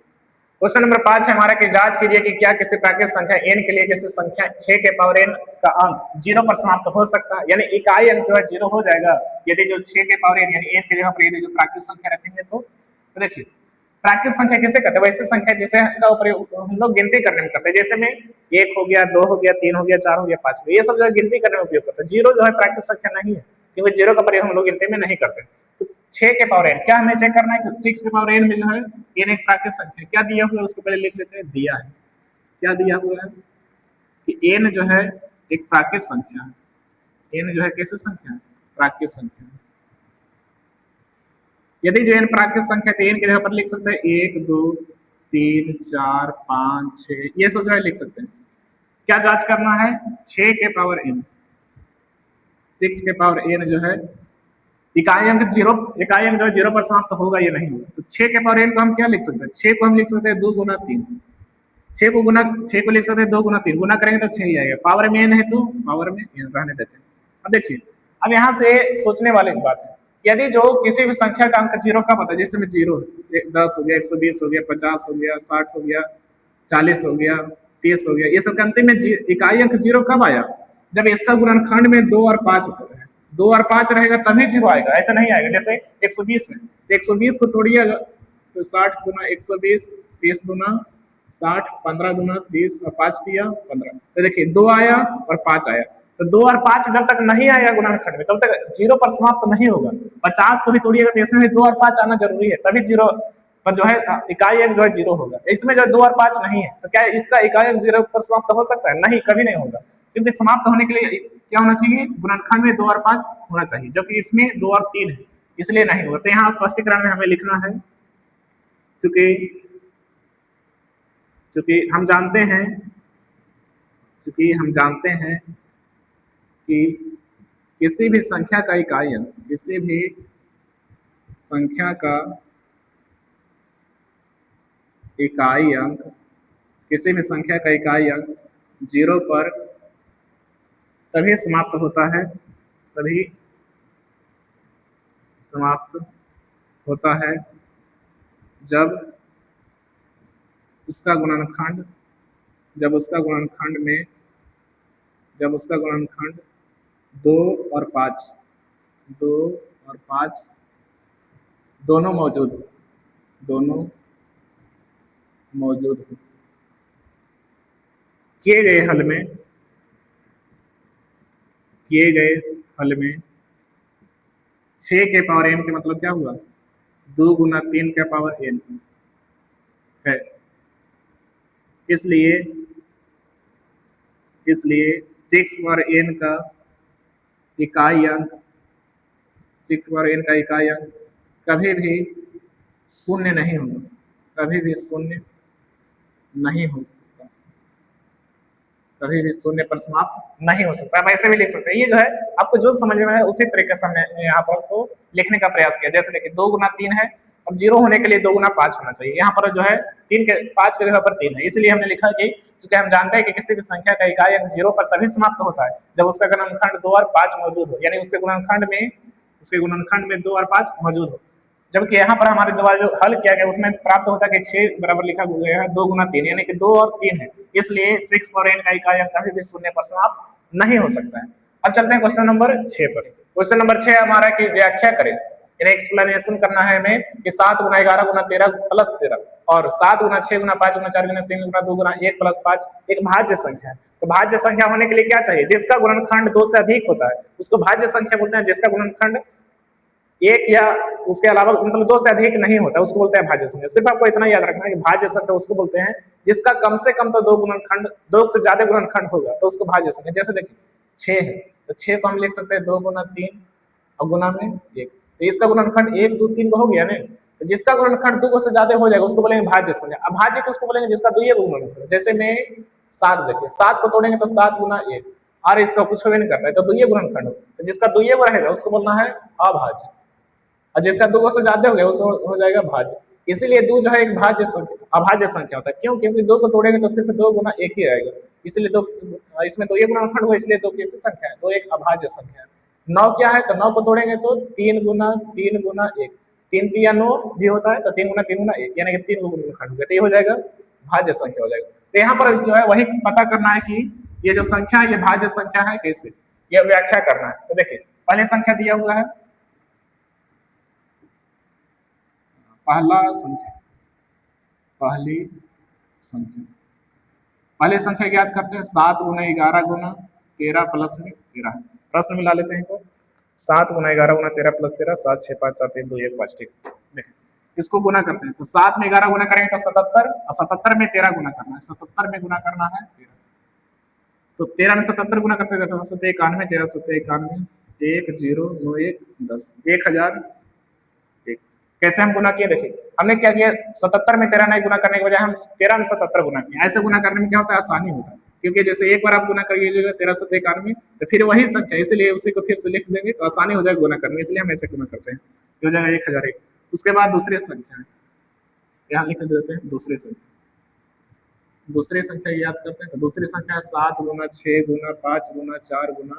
क्वेश्चन नंबर 5 है हमारा कि जांच कीजिए कि क्या किसी प्राकृतिक संख्या n के लिए किसी संख्या 6 के पावर n का अंक 0 पर समाप्त हो सकता है, यानी इकाई अंक जो है 0 हो जाएगा यदि जो 6 के पावर n यानी n की जगह पर यदि जो प्राकृतिक संख्या रखेंगे तो देखिए प्राकृतिक संख्या किसे कहते हैं, वैसे संख्या जिसे हम लोग गिनती करने में करते हैं, जैसे में 1 हो गया 2 हो गया 3 हो गया 4 हो गया 5 हो गया, ये सब जो है गिनती करने में उपयोग करते हैं। 0 जो है प्राकृतिक संख्या नहीं है, क्योंकि 0 का प्रयोग हम लोग गिनती में नहीं करते। तो 6 के पावर n क्या हमें चेक करना है कि 6 के पावर n में जो है n एक प्राकृतिक संख्या, क्या दिया हुआ है उसको पहले लिख लेते हैं, दिया है, क्या दिया हुआ है कि n जो है एक प्राकृतिक संख्या है, n जो है कैसे संख्या है, प्राकृतिक संख्या। यदि जो n प्राकृतिक संख्या तो n की जगह पर लिख सकते हैं 1 2 3 4 5 6, ये सब जो है लिख सकते हैं। क्या जांच करना है, 6 के पावर n, 6 के पावर n जो है इकाई अंक 0, इकाई अंक जो है 0 पर समाप्त होगा ये नहीं होगा, तो 6 के पावर n को हम क्या लिख सकते हैं, 6 को हम लिख सकते हैं 2 गुना 3, 6 को लिख सकते हैं 2 गुना 3, गुना करेंगे तो 6 ही आएगा, पावर में n है तो पावर में n रहने देते हैं। अब देखिए अब यहाँ से सोचने वाली बात है, यदि जो किसी भी संख्या का अंक 0 कब होता है, जैसे में 0 10 हो गया 120 हो गया 50 हो गया 60 हो गया 40 हो गया 30 हो गया, ये सब अंतिम में इकाई अंक 0 कब आया, जब इसका गुणनखंड में 2 और 5 है, 2 और 5 रहेगा तभी 0 आएगा, ऐसा नहीं आएगा। जैसे 120 है, 120 को तोड़िएगा तो 60 गुना 120, 30 गुना 60, 15 दूना 30 और 5 दिया 15। तो देखिए 2 आया और 5 आया, तो 2 और 5 जब तक नहीं आएगा गुणनखंड में तब तक जीरो पर समाप्त नहीं होगा। 50 को भी तोड़िएगा तो इसमें भी 2 और 5 आना जरूरी है, तभी जीरो पर जो है इकाई अंक जो है जीरो होगा। इसमें जो 2 और 5 नहीं है तो क्या इसका इकाई अंक जीरो पर समाप्त हो सकता है? नहीं, कभी नहीं होगा, क्योंकि समाप्त होने के लिए क्या होना चाहिए? गुणनखंड में 2 और 5 होना चाहिए, जबकि इसमें 2 और 3 है, इसलिए नहीं होगा। तो यहाँ स्पष्टीकरण में हमें लिखना है, चूंकि चूंकि हम जानते हैं कि किसी भी संख्या का इकाई अंक, किसी भी संख्या का इकाई अंक, किसी भी संख्या का इकाई अंक जीरो पर तभी समाप्त होता है, तभी समाप्त होता है जब उसका गुणनखंड जब उसका गुणनखंड 2 और 5 दोनों मौजूद हो, किए गए हल में 6 के पावर n के मतलब क्या हुआ? 2 गुना 3 के पावर n है। इसलिए 6 पावर n का इकाई अंक कभी भी शून्य नहीं होगा, कभी भी शून्य पर समाप्त नहीं हो सकता। आप ऐसे भी लिख सकते हैं, ये जो है आपको जो समझ में आए उसी तरीके से हमने यहाँ पर आपको लिखने का प्रयास किया। जैसे देखिए 2 गुना 3 है, अब जीरो होने के लिए 2 गुना 5 होना चाहिए, यहाँ पर जो है 5 के जगह पर 3 है, इसलिए हमने लिखा कि चूंकि हम जानते हैं कि किसी भी संख्या का इकाई अंक जीरो पर तभी समाप्त होता है जब उसका गुणनखंड 2 और 5 मौजूद हो, यानी उसके गुणनखंड में 2 और 5 मौजूद हो। जबकि यहाँ पर हमारे द्वारा जो हल किया गया उसमें प्राप्त होता है कि 6 बराबर लिखा गया है 2 गुना 3, यानी कि 2 और 3 है, इसलिए 6 पावर n का इकाई अंक कभी भी शून्य पर समाप्त नहीं हो सकता है। अब चलते हैं क्वेश्चन नंबर 6 पर। क्वेश्चन नंबर 6 हमारा की व्याख्या करें, एक्सप्लेनेशन करना है हमें कि 7 गुना 11 गुना 13 प्लस 13 और 7 गुना 6 गुना 5 गुना 4 गुना 3 गुना 2 गुना 1 प्लस 5 एक भाज्य संख्या है। तो भाज्य संख्या होने के लिए क्या चाहिए? जिसका गुणनखंड 2 से अधिक होता है उसको भाज्य संख्या बोलते हैं, जिसका गुणनखंड 1 या उसके अलावा मतलब 2 से अधिक नहीं होता उसको बोलते हैं भाज्य संख्या। सिर्फ आपको इतना याद रखना है कि भाज्य संख्या उसको बोलते हैं जिसका कम से कम तो 2 से ज्यादा गुणनखंड होगा तो उसको भाज्य संख्या। जैसे देखिए 6 है तो 6 को हम लिख सकते हैं 2 गुना 3 और गुना में 1, तो इसका गुणनखंड 1 2 3 हो गया ना, तो जिसका गुणनखंड 2 से ज्यादा हो जाएगा उसको बोलेंगे भाज्य संख्या। अब भाज्य किसको बोलेंगे? जिसका द्वितीय गुणनखंड, जैसे में 7 देखिए 7 को तोड़ेंगे तो 7 गुना 1 और इसका कुछ भी नहीं करता है तो द्वितीय गुणनखंड, तो जिसका द्वितीय रहेगा उसको बोलना है अभाज्य, और जिसका 2 से ज्यादा हो गया उसको हो जाएगा भाज्य। इसीलिए 2 जो है एक भाज्य संख्या अभाज्य संख्या होता है। क्यों? क्योंकि 2 को तोड़ेंगे तो सिर्फ 2 गुना 1 ही आएगा, इसलिए 2 इसमें 2 गुणनखंड हुआ इसलिए 2 की संख्या है, तो एक अभाज्य संख्या है। 9 क्या है? तो 9 को तोड़ेंगे तो 3 गुना 1, 3 3 9 भी होता है तो 3 गुना 1 यानी कि 3 गुणनखंड हो गया, तो ये हो जाएगा भाज्य संख्या हो जाएगा। तो यहाँ पर जो है वही पता करना है कि ये जो संख्या है ये भाज्य संख्या है कैसे, ये व्याख्या करना है। तो देखिए पहली संख्या दिया हुआ है, पहली संख्या ज्ञात करते हैं 7 गुना 11 गुना 13 प्लस में 13। प्रश्न मिला लेते हैं, 7 गुना 11 गुना 13 प्लस 13 7 6 5 4 3 2 1 5। ठीक, देखिए इसको गुना करते हैं तो 7 में 11 गुना करेंगे तो 77 और 77 में 13 गुना करना है, 77 में गुना करना है 13, तो 13 में 77 गुना करते हैं तो 91 13 91 1 0 9 1 10 1000। कैसे हम गुना किए? देखिए हमने क्या किया 77 में 13 नहीं गुना करने के बजाय हम 13 में 77 गुना किए। ऐसे गुना करने में क्या होता है? आसानी होता है, क्योंकि जैसे एक बार आप गुना करिएगा 13 से 91 तो फिर वही संख्या, इसलिए उसी को फिर से लिख देंगे तो आसानी हो जाएगा गुना करने में, इसलिए हम ऐसे गुना करते हैं, हो जाएगा 1001। उसके बाद दूसरी संख्या है, यहाँ लिख देते हैं दूसरी संख्या याद करते हैं तो दूसरी संख्या है 7 गुना 6 गुना 5 गुना 4 गुना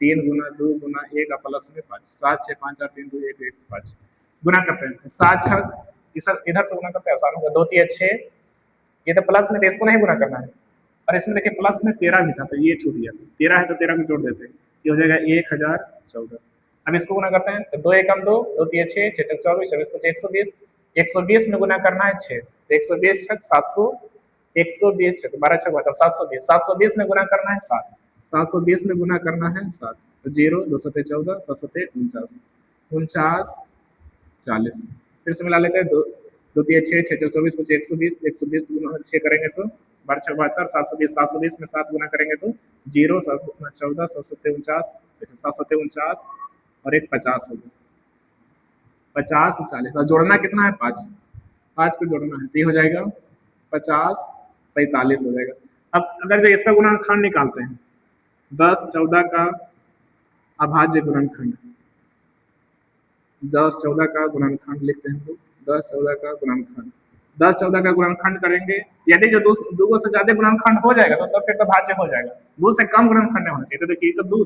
3 गुना 2 गुना 1 प्लस में 5 7 6 5 4 3 2 1 1 5 गुना करते हैं 7 6 इधर से गुना करते हैं आसान होगा 2 3 6, ये तो प्लस में, तो इसको नहीं गुना करना है, और इसमें देखिए प्लस में 13 भी था तो ये छूट गया, 13 है तो 13 को जोड़ देते हैं, ये हो जाएगा 1014। अब इसको गुना करते हैं तो 2 1 2 2 3 6 6 24 24 120 120 में गुना करना है 6 तो 120 700 120 12 छक 720, 720 में गुना करना है 7, 720 में गुना करना है 7, तो 0 2 सते 14, 7 सते 49, 49 40। फिर से मिला लेते हैं, 2 2 3 6 6 24 कुछ 120, 120 गुना 6 करेंगे तो 12 छक 72, 720, 720 में 7 गुना करेंगे तो 0 7 14, 7 सते 49, 7 सते 49 और एक 50 होगा, 50 40 और जोड़ना कितना है 5, 5 को जोड़ना है तो ये हो जाएगा 50 45 हो जाएगा। अब अगर जो इसका गुणनखंड निकालते हैं 10 14 का अभाज्य गुणनखंड, 10 14 का गुणनखंड लिखते हैं हम लोग, 10 14 का गुणनखंड, 10 14 का गुणनखंड करेंगे, यदि जो दो से ज्यादा गुणनखंड हो जाएगा तो फिर तो भाज्य हो जाएगा, 2 से कम गुणनखंड नहीं होना चाहिए। तो देखिए तो 2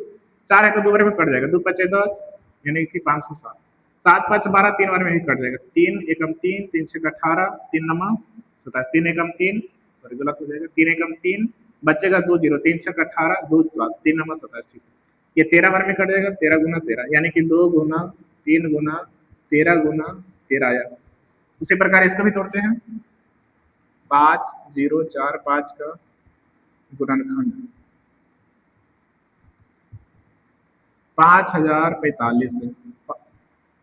4 है तो 2 बार में कट जाएगा, 2 5 10 यानी कि 507, 7 5 12 3 बार में ही कट जाएगा, 3 एकम 3 3 6 18 3 9 27, 3 एकम 3 सॉरी गलत हो जाएगा, 3 एकम 3 बचेगा 2 0, 3 6 18 2 7 3 9 27, ठीक है। ये 13 बार में कट जाएगा, 13 गुना 13 यानी कि 2 गुना 3 गुना 13 गुना 13 आया। उसी प्रकार इसको भी तोड़ते हैं, 5 0 4 5 का गुणनखंड 5045 है,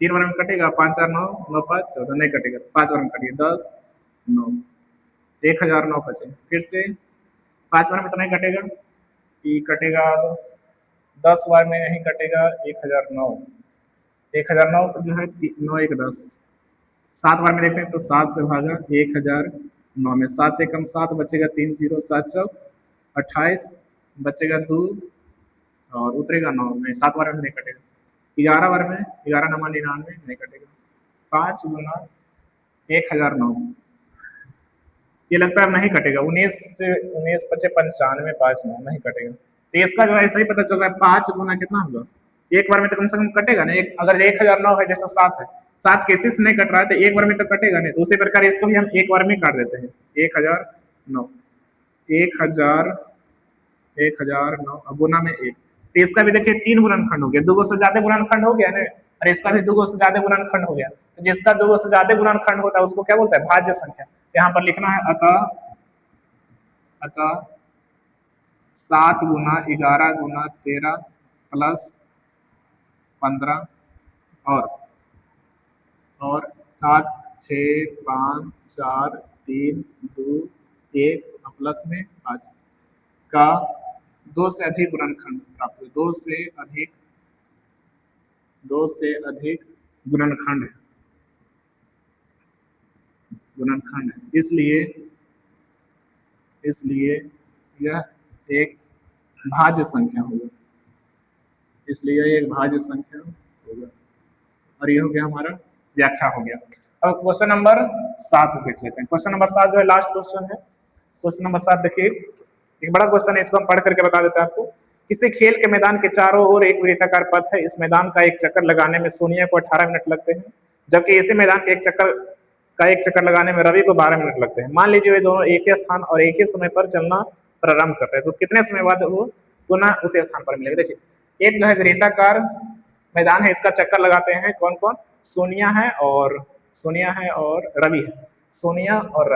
3 बार में कटेगा, 5 4 9 9 5 14 नहीं कटेगा, 5 बार में कटेगा 10 9 1009 बचे, फिर से 5 बार में तो नहीं कटेगा, ये कटेगा 10 बार में नहीं कटेगा, 1009 1009 जो है 9 1 10, 7 बार में देखते हैं तो 7 से भागा 1009 में 7 एकम 7 बचेगा 3 0 7 चौक 28 बचेगा 2 और उतरेगा 9 में, 7 बार में नहीं कटेगा, 11 बार में 11 9 99 नहीं कटेगा, 5 गुना 1009 ये लगता है नहीं कटेगा, 19 से 19 पचे 95 5 9 नहीं कटेगा, तो इसका जो है ऐसा ही पता चल रहा है 5 गुना कितना होगा, एक बार में तो कम से कम कटेगा ना, अगर 1009 है जैसा 7 है, 7 केसेस नहीं कट रहा है तो एक बार में तो कटेगा नहीं, तो उसी प्रकार इसको भी हम एक बार में काट देते हैं, 1009 1009 अब गुना में 1, तो इसका भी देखिए 3 गुणनखंड हो गया, 2 से ज्यादा गुणनखंड हो गया ना, और इसका भी 2 से ज्यादा गुणनखंड हो गया, तो जिसका 2 से ज्यादा गुणनखंड होता है उसको क्या बोलते हैं भाज्य संख्या। यहाँ पर लिखना है अतः 7 गुना 11 गुना 13 प्लस 15 और 7 6 5 4 3 2 1 प्लस में 5 का 2 से अधिक गुणनखंड प्राप्त हुए, 2 से अधिक गुणनखंड है, इसलिए यह एक भाज्य संख्या होगा, और ये हो गया हमारा व्याख्या हो गया। अब क्वेश्चन नंबर 7 देख लेते हैं, क्वेश्चन नंबर 7 जो है लास्ट क्वेश्चन है, क्वेश्चन नंबर 7 देखिए एक बड़ा क्वेश्चन है, इसको हम पढ़ करके बता देते हैं आपको। किसी खेल के मैदान के चारों ओर एक वृत्ताकार पथ है, इस मैदान का एक चक्कर लगाने में सोनिया को 18 मिनट लगते हैं, जबकि इसी मैदान के एक चक्कर लगाने में रवि को 12 मिनट लगते हैं। मान लीजिए वे दोनों एक ही स्थान और एक ही समय पर चलना प्रारंभ करते हैं, तो कितने समय बाद वो पुनः उसी स्थान पर मिलेगा। देखिए एक जो है वृत्ताकार मैदान है, इसका चक्कर लगाते हैं कौन कौन, सोनिया है और रवि है, सोनिया और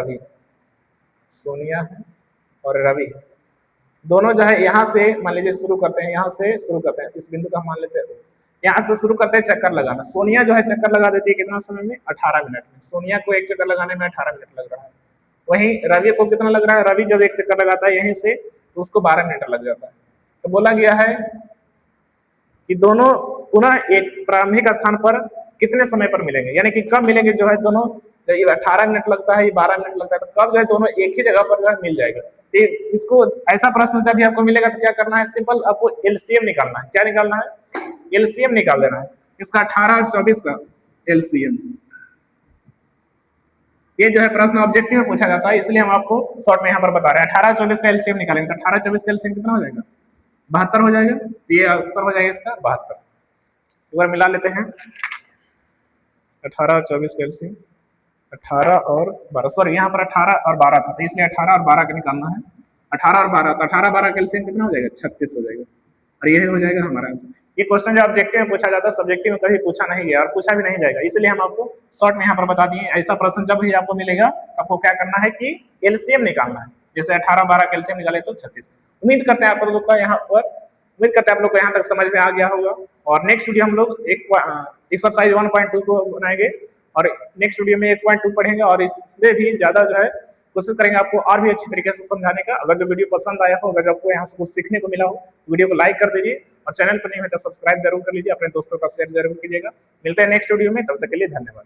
रवि दोनों जो है यहाँ से मान लीजिए शुरू करते हैं, इस बिंदु का हम मान लेते हैं, यहाँ से शुरू करते हैं चक्कर लगाना। सोनिया जो है चक्कर लगा देती है कितना समय में, 18 मिनट में, सोनिया को एक चक्कर लगाने में 18 मिनट लग रहा है। वहीं रवि को कितना लग रहा है, रवि जब एक चक्कर लगाता है यहीं से तो उसको 12 मिनट लग जाता है। तो बोला गया है कि दोनों पुनः एक प्रारंभिक स्थान पर कितने समय पर मिलेंगे, यानी कि कब मिलेंगे, जो है दोनों 18 मिनट लगता है, 12 मिनट लगता है, तो कब जो है दोनों एक ही जगह पर जो है मिल जाएगा। तो इसको ऐसा प्रश्न जब भी आपको मिलेगा तो क्या करना है, सिंपल आपको एलसीएम निकालना है। क्या निकालना है, एलसीएम निकाल देना है इसका, 18 और 24 का एलसीएम। ये जो है प्रश्न ऑब्जेक्टिव में पूछा जाता है, इसलिए हम आपको शॉर्ट में यहाँ पर बता रहे हैं। 18 और 24 का एलसीएम निकालेंगे तो 18 24 का एलसीएम कितना हो जाएगा, 72 हो जाएगा। ये आंसर हो जाएगा इसका 72। एक बार मिला लेते हैं 18 और 24 का एलसीएम, 18 और 12, सॉरी यहाँ पर 18 और 12 था, तो इसलिए 18 और 12 का निकालना है। 18 और 12 तो 18 12 का एलसीएम कितना हो जाएगा, 36 हो जाएगा, और ये हो जाएगा हमारा आंसर। ये क्वेश्चन जो ऑब्जेक्टिव में पूछा जाता है, सब्जेक्टिव में कभी पूछा नहीं गया और पूछा भी नहीं जाएगा, इसलिए हम आपको शॉर्ट में यहाँ पर बता दिए। ऐसा प्रश्न जब भी आपको मिलेगा तो आपको क्या करना है कि एलसीएम निकालना है। जैसे 18 12 कैल्शियम निकाले तो 36। उम्मीद करते हैं आप लोगों का यहाँ पर उम्मीद करते हैं आप लोग को यहाँ तक समझ में आ गया होगा। और नेक्स्ट वीडियो हम लोग एक्सरसाइज 1.2 को बनाएंगे और नेक्स्ट वीडियो में 1.2 पढ़ेंगे और इसमें भी ज्यादा जो है कोशिश करेंगे आपको और भी अच्छी तरीके से समझाने का। अगर जो वीडियो पसंद आया हो, अगर आपको यहाँ से कुछ सीखने को मिला हो तो वीडियो को लाइक कर दीजिए और चैनल पर नहीं है तो सब्सक्राइब जरूर कर लीजिए, अपने दोस्तों का शेयर जरूर कीजिएगा। मिलते हैं नेक्स्ट वीडियो में, तब तक के लिए धन्यवाद।